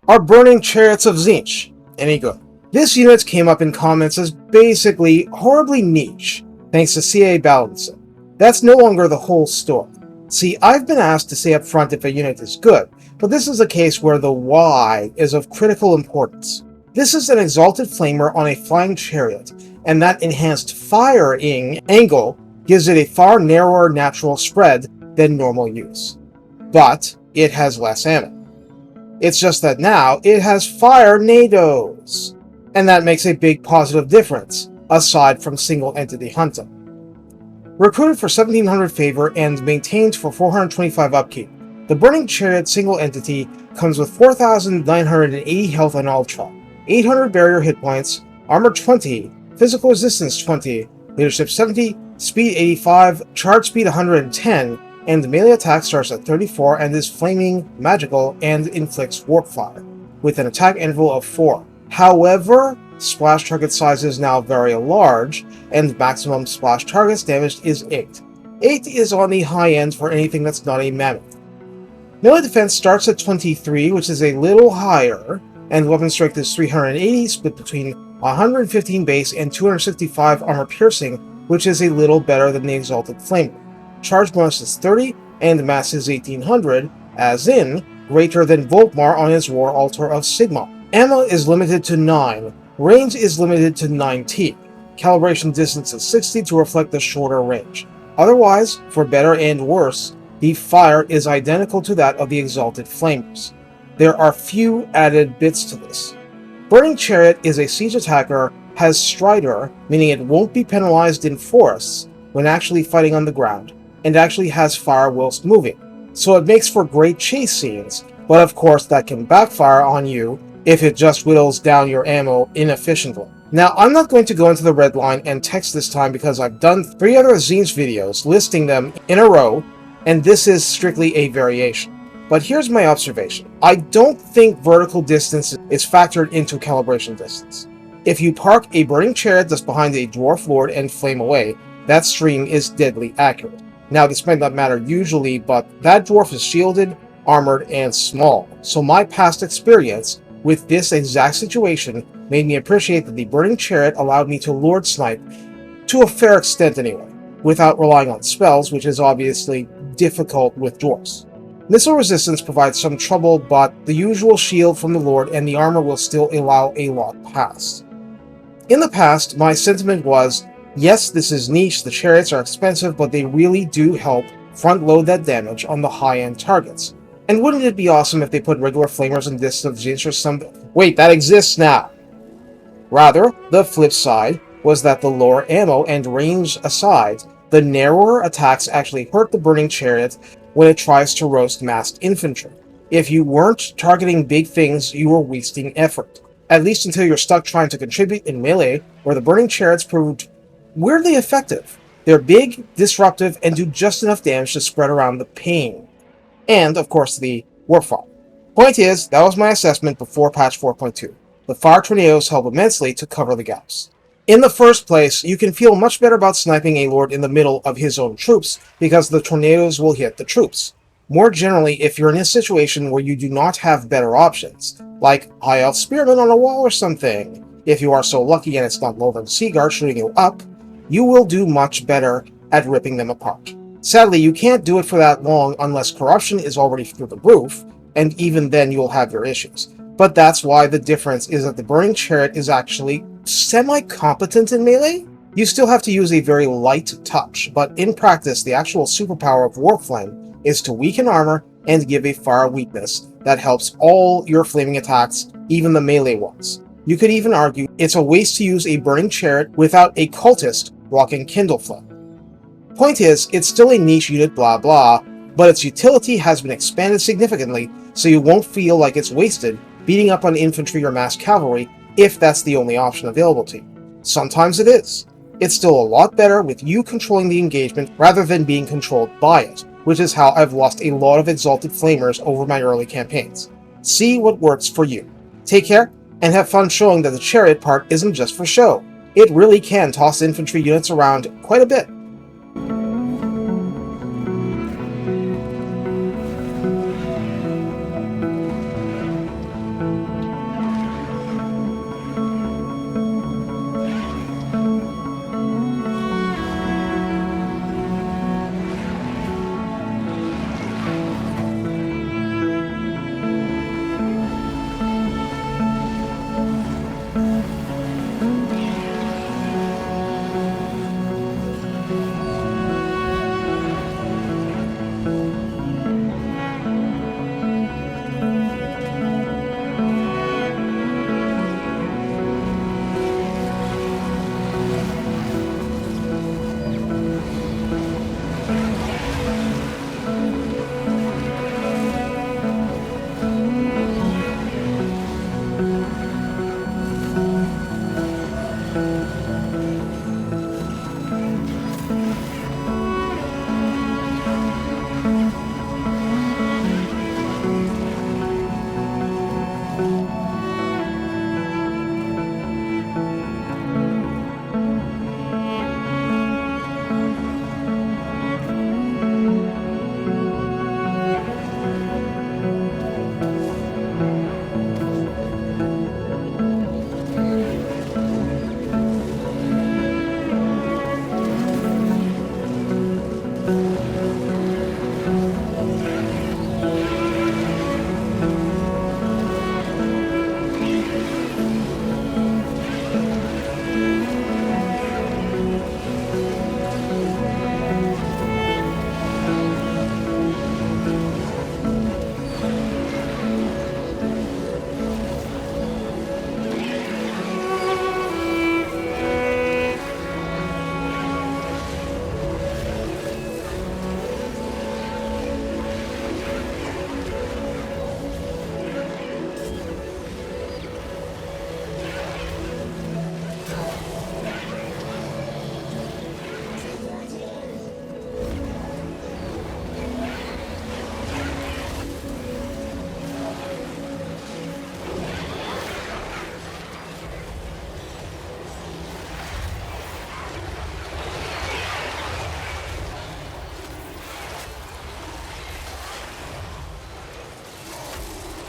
are Burning Chariots of Tzeentch any good? This unit came up in comments as basically horribly niche, thanks to CA balancing. That's no longer the whole story. See, I've been asked to say up front if a unit is good, but this is a case where the why is of critical importance. This is an Exalted Flamer on a Flying Chariot, and that enhanced firing angle gives it a far narrower natural spread than normal use. But it has less ammo. It's just that now it has Firenadoes, and that makes a big positive difference, aside from single entity hunting. Recruited for 1700 favor and maintained for 425 upkeep, the Burning Chariot single entity comes with 4,980 health on Ultra, 800 barrier hit points, armor 20, physical resistance 20, leadership 70, speed 85, charge speed 110, and melee attack starts at 34 and is flaming, magical, and inflicts warp fire, with an attack interval of 4. However, splash target size is now very large, and maximum splash targets damaged is 8. 8 is on the high end for anything that's not a mammoth. Melee defense starts at 23, which is a little higher, and weapon strength is 380, split between 115 base and 265 armor piercing, which is a little better than the Exalted Flamer. Charge bonus is 30, and mass is 1800, as in, greater than Volkmar on his War Altar of Sigma. Ammo is limited to 9, range is limited to 19, calibration distance is 60 to reflect the shorter range. Otherwise, for better and worse, the fire is identical to that of the Exalted Flamers. There are few added bits to this. Burning Chariot is a siege attacker, has Strider, meaning it won't be penalized in forests when actually fighting on the ground, and actually has fire whilst moving, so it makes for great chase scenes, but of course that can backfire on you if it just whittles down your ammo inefficiently. Now, I'm not going to go into the red line and text this time because I've done 3 other Tzeentch videos listing them in a row, and this is strictly a variation. But here's my observation. I don't think vertical distance is factored into calibration distance. If you park a Burning Chariot that's behind a Dwarf Lord and flame away, that stream is deadly accurate. Now, this might not matter usually, but that dwarf is shielded, armored, and small, so my past experience with this exact situation made me appreciate that the Burning Chariot allowed me to Lord Snipe, to a fair extent anyway, without relying on spells, which is obviously difficult with dwarfs. Missile resistance provides some trouble, but the usual shield from the Lord and the armor will still allow a lot past. In the past, my sentiment was, yes, this is niche, the chariots are expensive, but they really do help front-load that damage on the high-end targets. And wouldn't it be awesome if they put regular flamers in this of Tzeentch or something? Wait, that exists now! Rather, the flip side was that the lower ammo and range aside, the narrower attacks actually hurt the Burning Chariot when it tries to roast massed infantry. If you weren't targeting big things, you were wasting effort. At least until you're stuck trying to contribute in melee, where the Burning Chariots proved weirdly effective. They're big, disruptive, and do just enough damage to spread around the pain. And, of course, the warfare. Point is, that was my assessment before patch 4.2. The fire tornadoes help immensely to cover the gaps. In the first place, you can feel much better about sniping a lord in the middle of his own troops, because the tornadoes will hit the troops. More generally, if you're in a situation where you do not have better options, like High Elf Spearman on a wall or something, if you are so lucky and it's not Lothern Seaguard shooting you up, you will do much better at ripping them apart. Sadly, you can't do it for that long unless corruption is already through the roof, and even then you'll have your issues. But that's why the difference is that the Burning Chariot is actually semi-competent in melee. You still have to use a very light touch, but in practice the actual superpower of Warflame is to weaken armor and give a fire weakness that helps all your flaming attacks, even the melee ones. You could even argue it's a waste to use a Burning Chariot without a cultist rocking Kindle Flame. Point is, it's still a niche unit blah blah, but its utility has been expanded significantly, so you won't feel like it's wasted beating up on infantry or mass cavalry if that's the only option available to you. Sometimes it is. It's still a lot better with you controlling the engagement rather than being controlled by it, which is how I've lost a lot of Exalted Flamers over my early campaigns. See what works for you. Take care, and have fun showing that the chariot part isn't just for show. It really can toss infantry units around quite a bit.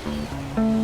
you.